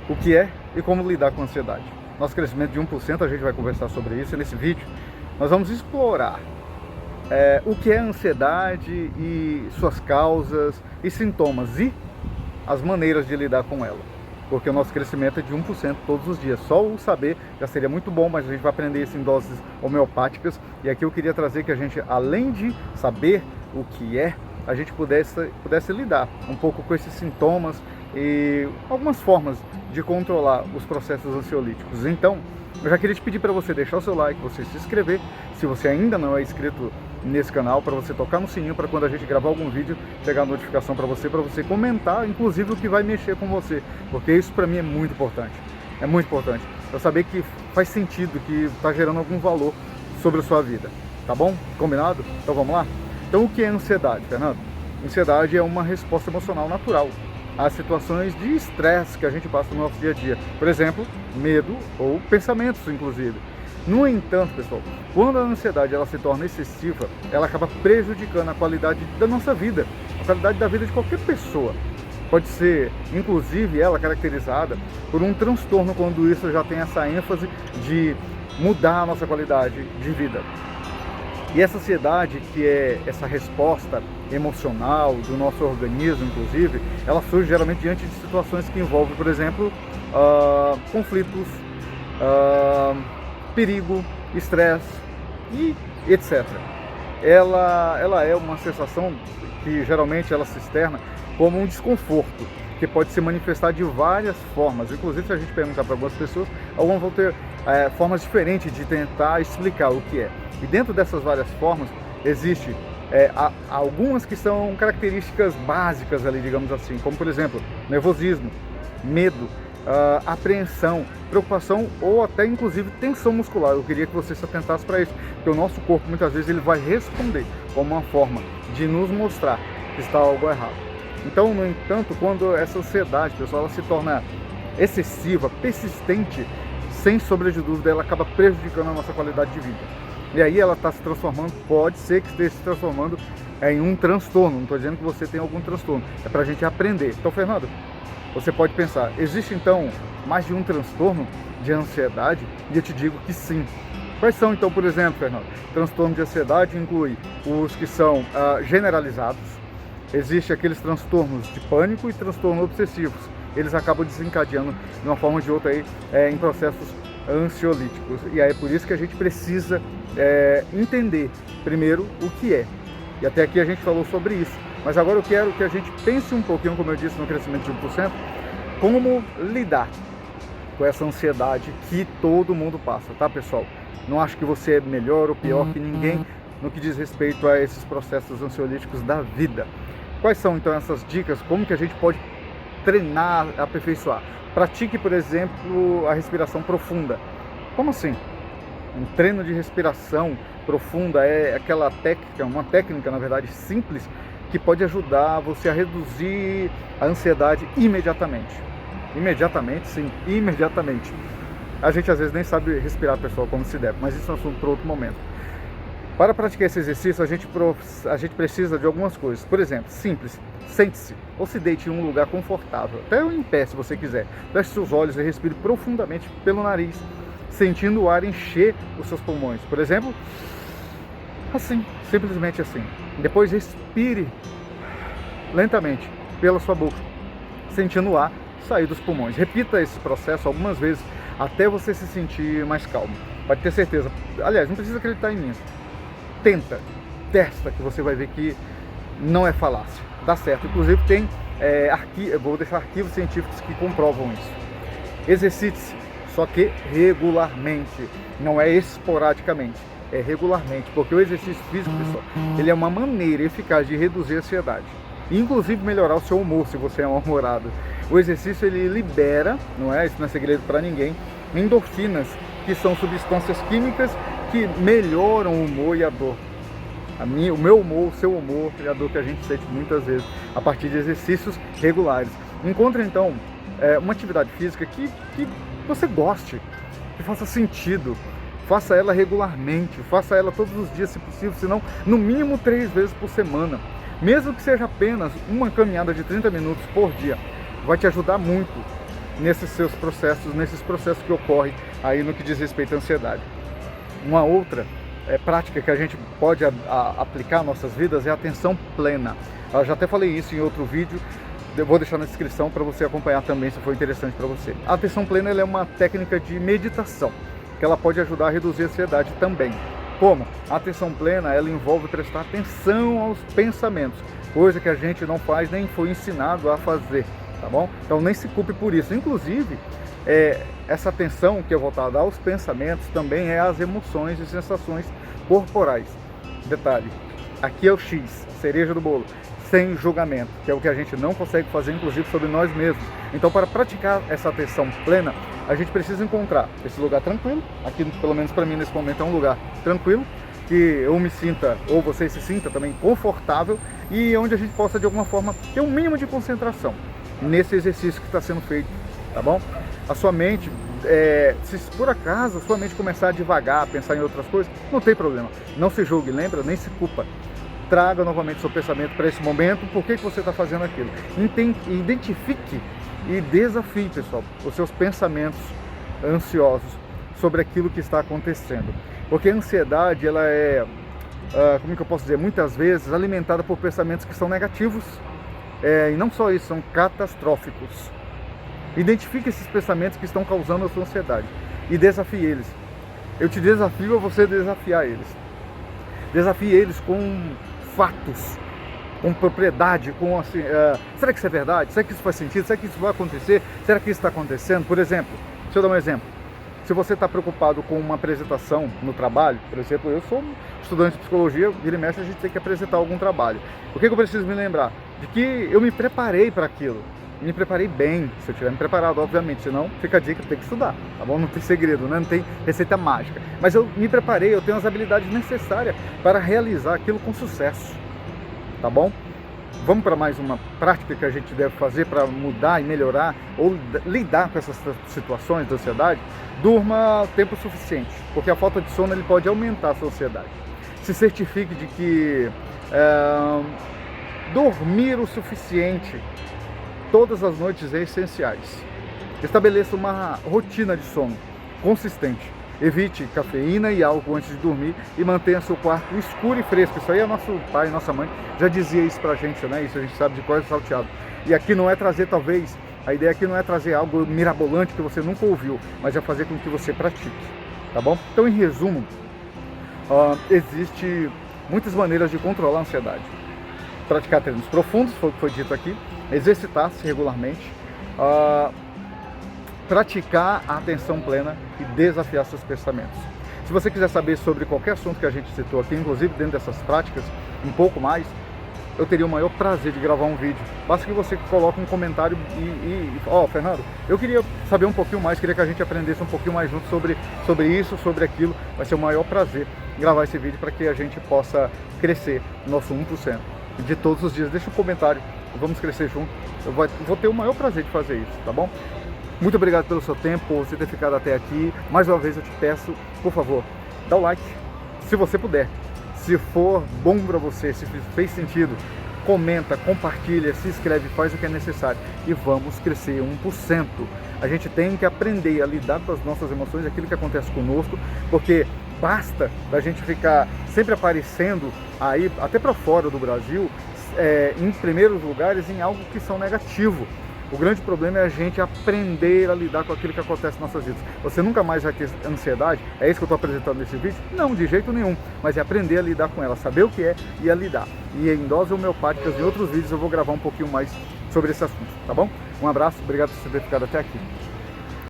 o que é e como lidar com a ansiedade. Nosso crescimento de 1%, a gente vai conversar sobre isso, e nesse vídeo nós vamos explorar o que é a ansiedade e suas causas e sintomas e as maneiras de lidar com ela. Porque o nosso crescimento é de 1% todos os dias. Só o saber já seria muito bom, mas a gente vai aprender isso em doses homeopáticas. E aqui eu queria trazer que a gente, além de saber o que é, a gente pudesse lidar um pouco com esses sintomas e algumas formas de controlar os processos ansiolíticos. Então, eu já queria te pedir para você deixar o seu like, você se inscrever, se você ainda não é inscrito nesse canal, para você tocar no sininho para quando a gente gravar algum vídeo, pegar a notificação para você comentar, inclusive o que vai mexer com você, porque isso para mim é muito importante. É muito importante eu saber que faz sentido, que está gerando algum valor sobre a sua vida, tá bom? Combinado? Então vamos lá? Então o que é ansiedade, Fernando? Ansiedade é uma resposta emocional natural às situações de estresse que a gente passa no nosso dia a dia. Por exemplo, medo ou pensamentos, inclusive. No entanto, pessoal, quando a ansiedade ela se torna excessiva, ela acaba prejudicando a qualidade da nossa vida, a qualidade da vida de qualquer pessoa. Pode ser, inclusive, ela caracterizada por um transtorno quando isso já tem essa ênfase de mudar a nossa qualidade de vida. E essa ansiedade, que é essa resposta emocional do nosso organismo, inclusive, ela surge geralmente diante de situações que envolvem, por exemplo, conflitos, perigo, estresse e etc. Ela é uma sensação que geralmente ela se externa como um desconforto, que pode se manifestar de várias formas. Inclusive, se a gente perguntar para algumas pessoas, algumas vão ter formas diferentes de tentar explicar o que é. E dentro dessas várias formas, existe algumas que são características básicas ali, digamos assim, como por exemplo, nervosismo, medo, apreensão, preocupação ou até inclusive tensão muscular. Eu queria que você se atentasse para isso, porque o nosso corpo muitas vezes ele vai responder como uma forma de nos mostrar que está algo errado. Então, no entanto, quando essa ansiedade, pessoal, ela se torna excessiva, persistente, sem sombra de dúvida, ela acaba prejudicando a nossa qualidade de vida. E aí ela está se transformando, pode ser que esteja se transformando em um transtorno. Não estou dizendo que você tem algum transtorno, é para a gente aprender. Então, Fernando, você pode pensar, existe então mais de um transtorno de ansiedade? E eu te digo que sim. Quais são então, por exemplo, Fernando? Transtorno de ansiedade inclui os que são generalizados. Existem aqueles transtornos de pânico e transtornos obsessivos. Eles acabam desencadeando de uma forma ou de outra aí, em processos ansiolíticos. E aí é por isso que a gente precisa entender primeiro o que é. E até aqui a gente falou sobre isso. Mas agora eu quero que a gente pense um pouquinho, como eu disse, no crescimento de 1%, como lidar com essa ansiedade que todo mundo passa, tá, pessoal? Não acho que você é melhor ou pior que ninguém no que diz respeito a esses processos ansiolíticos da vida. Quais são então essas dicas? Como que a gente pode treinar, aperfeiçoar? Pratique, por exemplo, a respiração profunda. Como assim? Um treino de respiração profunda é aquela técnica, uma técnica, na verdade, simples, que pode ajudar você a reduzir a ansiedade imediatamente. Imediatamente, sim, imediatamente. A gente às vezes nem sabe respirar, pessoal, como se deve, mas isso é um assunto para outro momento. Para praticar esse exercício, a gente precisa de algumas coisas. Por exemplo, simples, sente-se ou se deite em um lugar confortável, até em pé se você quiser. Feche seus olhos e respire profundamente pelo nariz, sentindo o ar encher os seus pulmões. Por exemplo, assim, simplesmente assim. Depois expire lentamente pela sua boca, sentindo o ar sair dos pulmões. Repita esse processo algumas vezes até você se sentir mais calmo. Pode ter certeza. Aliás, não precisa acreditar em mim. Testa, que você vai ver que não é falácia. Dá certo. Inclusive tem eu vou deixar arquivos científicos que comprovam isso. Exercite-se, só que regularmente, não é esporadicamente, é regularmente, porque o exercício físico, pessoal, ele é uma maneira eficaz de reduzir a ansiedade, inclusive melhorar o seu humor, se você é mal-humorado. O exercício ele libera, isso não é segredo para ninguém, endorfinas, que são substâncias químicas que melhoram o humor e a dor. O meu humor, o seu humor e a dor que a gente sente muitas vezes a partir de exercícios regulares. Encontre então uma atividade física que você goste, que faça sentido. Faça ela regularmente, faça ela todos os dias se possível, se não, no mínimo 3 vezes por semana. Mesmo que seja apenas uma caminhada de 30 minutos por dia, vai te ajudar muito nesses seus processos, nesses processos que ocorrem aí no que diz respeito à ansiedade. Uma outra prática que a gente pode aplicar em nossas vidas é a atenção plena. Eu já até falei isso em outro vídeo, eu vou deixar na descrição para você acompanhar também, se for interessante para você. A atenção plena ela é uma técnica de meditação, que ela pode ajudar a reduzir a ansiedade também. Como? A atenção plena ela envolve prestar atenção aos pensamentos, coisa que a gente não faz nem foi ensinado a fazer, tá bom? Então nem se culpe por isso. Inclusive, essa atenção que é voltada aos pensamentos também é às emoções e sensações corporais. Detalhe, aqui é o X, cereja do bolo, sem julgamento, que é o que a gente não consegue fazer, inclusive, sobre nós mesmos. Então, para praticar essa atenção plena, a gente precisa encontrar esse lugar tranquilo. Aqui, pelo menos para mim, nesse momento, é um lugar tranquilo, que eu me sinta, ou você se sinta também confortável, e onde a gente possa, de alguma forma, ter um mínimo de concentração nesse exercício que está sendo feito, tá bom? A sua mente, se por acaso a sua mente começar a divagar, a pensar em outras coisas, não tem problema. Não se julgue, lembra? Nem se culpa. Traga novamente seu pensamento para esse momento, por que você está fazendo aquilo. Identifique e desafie, pessoal, os seus pensamentos ansiosos sobre aquilo que está acontecendo. Porque a ansiedade, ela é, como que eu posso dizer, muitas vezes alimentada por pensamentos que são negativos, e não só isso, são catastróficos. Identifique esses pensamentos que estão causando a sua ansiedade e desafie eles. Eu te desafio a você desafiar eles. Desafie eles com fatos, com propriedade, com assim, será que isso é verdade? Será que isso faz sentido? Será que isso vai acontecer? Será que isso está acontecendo? Por exemplo, deixa eu dar um exemplo. Se você está preocupado com uma apresentação no trabalho, por exemplo, eu sou estudante de psicologia, vira e mexe a gente tem que apresentar algum trabalho. O que eu preciso me lembrar? De que eu me preparei para aquilo. Me preparei bem, se eu tiver me preparado, obviamente, senão fica a dica, tem que estudar, tá bom? Não tem segredo, né? Não tem receita mágica. Mas eu me preparei, eu tenho as habilidades necessárias para realizar aquilo com sucesso, tá bom? Vamos para mais uma prática que a gente deve fazer para mudar e melhorar ou lidar com essas situações de ansiedade. Durma tempo suficiente, porque a falta de sono ele pode aumentar a sua ansiedade. Se certifique de que dormir o suficiente todas as noites é essenciais. Estabeleça uma rotina de sono consistente. Evite cafeína e álcool antes de dormir e mantenha seu quarto escuro e fresco. Isso aí é nosso pai e nossa mãe já dizia isso pra gente, né? Isso a gente sabe de cor salteado. E aqui não é trazer, talvez, a ideia aqui não é trazer algo mirabolante que você nunca ouviu, mas é fazer com que você pratique, tá bom? Então, em resumo, existe muitas maneiras de controlar a ansiedade. Praticar treinos profundos, foi o que foi dito aqui, exercitar-se regularmente, praticar a atenção plena e desafiar seus pensamentos. Se você quiser saber sobre qualquer assunto que a gente citou aqui, inclusive dentro dessas práticas, um pouco mais, eu teria o maior prazer de gravar um vídeo. Basta que você coloque um comentário Fernando, eu queria saber um pouquinho mais, queria que a gente aprendesse um pouquinho mais junto sobre isso, sobre aquilo. Vai ser o maior prazer gravar esse vídeo para que a gente possa crescer nosso 1% de todos os dias. Deixa um comentário, vamos crescer junto. Eu vou ter o maior prazer de fazer isso, tá bom? Muito obrigado pelo seu tempo, por você ter ficado até aqui. Mais uma vez eu te peço, por favor, dá o like, se você puder. Se for bom para você, se fez sentido, comenta, compartilha, se inscreve, faz o que é necessário. E vamos crescer 1%. A gente tem que aprender a lidar com as nossas emoções, aquilo que acontece conosco, porque basta da gente ficar sempre aparecendo aí, até para fora do Brasil, em primeiros lugares, em algo que são negativo. O grande problema é a gente aprender a lidar com aquilo que acontece nas nossas vidas. Você nunca mais vai ter ansiedade? É isso que eu estou apresentando nesse vídeo? Não, de jeito nenhum. Mas é aprender a lidar com ela, saber o que é e a lidar. E em doses homeopáticas e outros vídeos eu vou gravar um pouquinho mais sobre esse assunto, tá bom? Um abraço, obrigado por você ter ficado até aqui.